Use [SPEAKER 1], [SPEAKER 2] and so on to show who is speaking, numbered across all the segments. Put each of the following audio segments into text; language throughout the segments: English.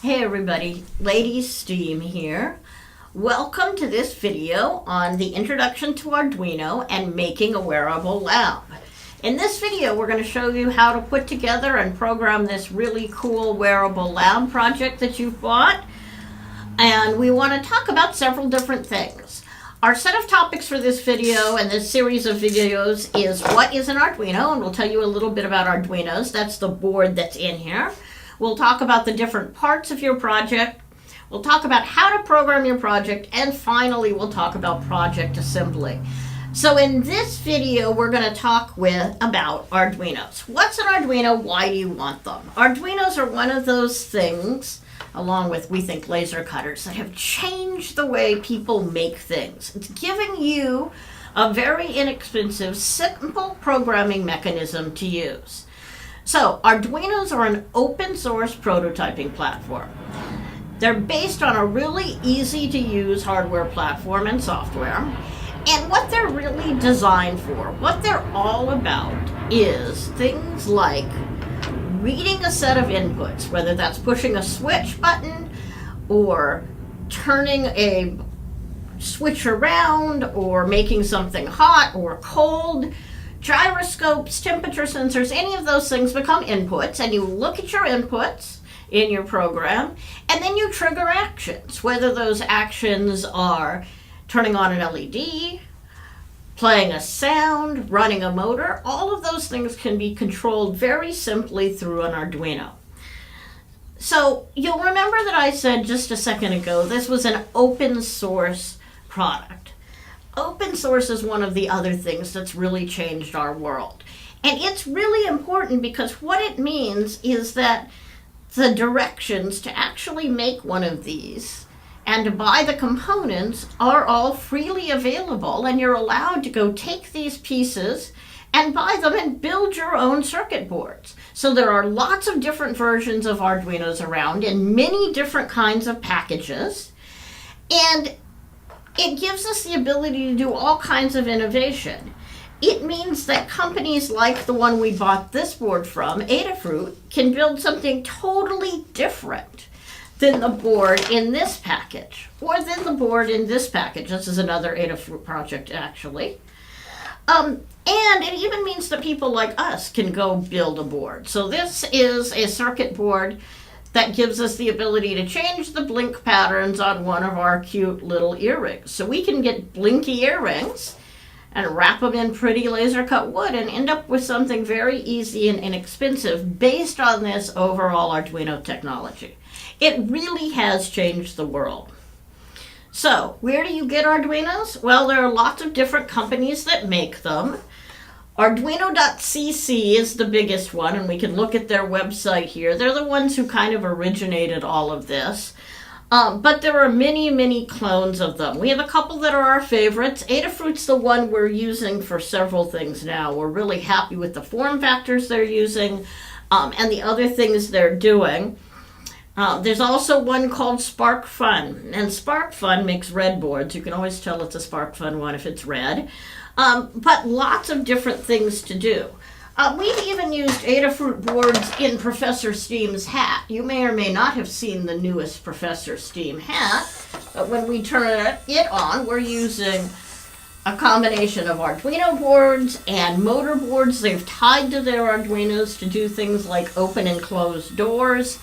[SPEAKER 1] Hey everybody, Lady Steam here. Welcome to this video on the introduction to Arduino and making a wearable lab. In this video, we're going to show you how to put together and program this really cool wearable lab project that you've bought. And we want to talk about several different things. Our set of topics for this video and this series of videos is what is an Arduino, and we'll tell you a little bit about Arduinos. That's the board that's in here. We'll talk about the different parts of your project. We'll talk about how to program your project, and finally we'll talk about project assembly. So in this video, we're going to talk about Arduinos. What's an Arduino? Why do you want them? Arduinos are one of those things, along with, we think, laser cutters, that have changed the way people make things. It's giving you a very inexpensive, simple programming mechanism to use. So Arduinos are an open source prototyping platform. They're based on a really easy to use hardware platform and software. And what they're really designed for, what they're all about, is things like reading a set of inputs, whether that's pushing a switch button or turning a switch around or making something hot or cold. Gyroscopes, temperature sensors, any of those things become inputs, and you look at your inputs in your program, and then you trigger actions, whether those actions are turning on an LED, playing a sound, running a motor. All of those things can be controlled very simply through an Arduino. So you'll remember that I said just a second ago this was an open source product. Open source is one of the other things that's really changed our world. And it's really important because what it means is that the directions to actually make one of these and to buy the components are all freely available, and you're allowed to go take these pieces and buy them and build your own circuit boards. So there are lots of different versions of Arduinos around in many different kinds of packages, and it gives us the ability to do all kinds of innovation. It means that companies like the one we bought this board from, Adafruit, can build something totally different than the board in this package, or than the board in this package. This is another Adafruit project, actually. And it even means that people like us can go build a board. So this is a circuit board that gives us the ability to change the blink patterns on one of our cute little earrings. So we can get blinky earrings and wrap them in pretty laser cut wood and end up with something very easy and inexpensive based on this overall Arduino technology. It really has changed the world. So where do you get Arduinos? Well, there are lots of different companies that make them. Arduino.cc is the biggest one, and we can look at their website here. They're the ones who kind of originated all of this. But there are many, many clones of them. We have a couple that are our favorites. Adafruit's the one we're using for several things now. We're really happy with the form factors they're using and the other things they're doing. There's also one called SparkFun, and SparkFun makes red boards. You can always tell it's a SparkFun one if it's red. But lots of different things to do. We've even used Adafruit boards in Professor Steam's hat. You may or may not have seen the newest Professor Steam hat, but when we turn it on, we're using a combination of Arduino boards and motor boards they've tied to their Arduinos to do things like open and close doors,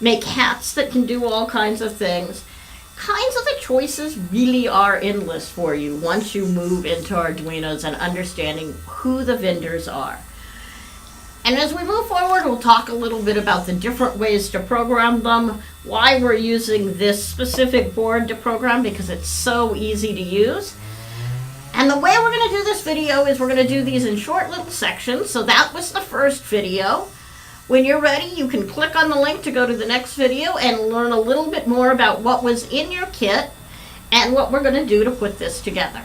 [SPEAKER 1] make hats that can do all kinds of things. Kinds of the choices really are endless for you once you move into Arduinos and understanding who the vendors are. And as we move forward, we'll talk a little bit about the different ways to program them, why we're using this specific board to program, because it's so easy to use. And the way we're going to do this video is we're going to do these in short little sections. So that was the first video. When you're ready, you can click on the link to go to the next video and learn a little bit more about what was in your kit and what we're going to do to put this together.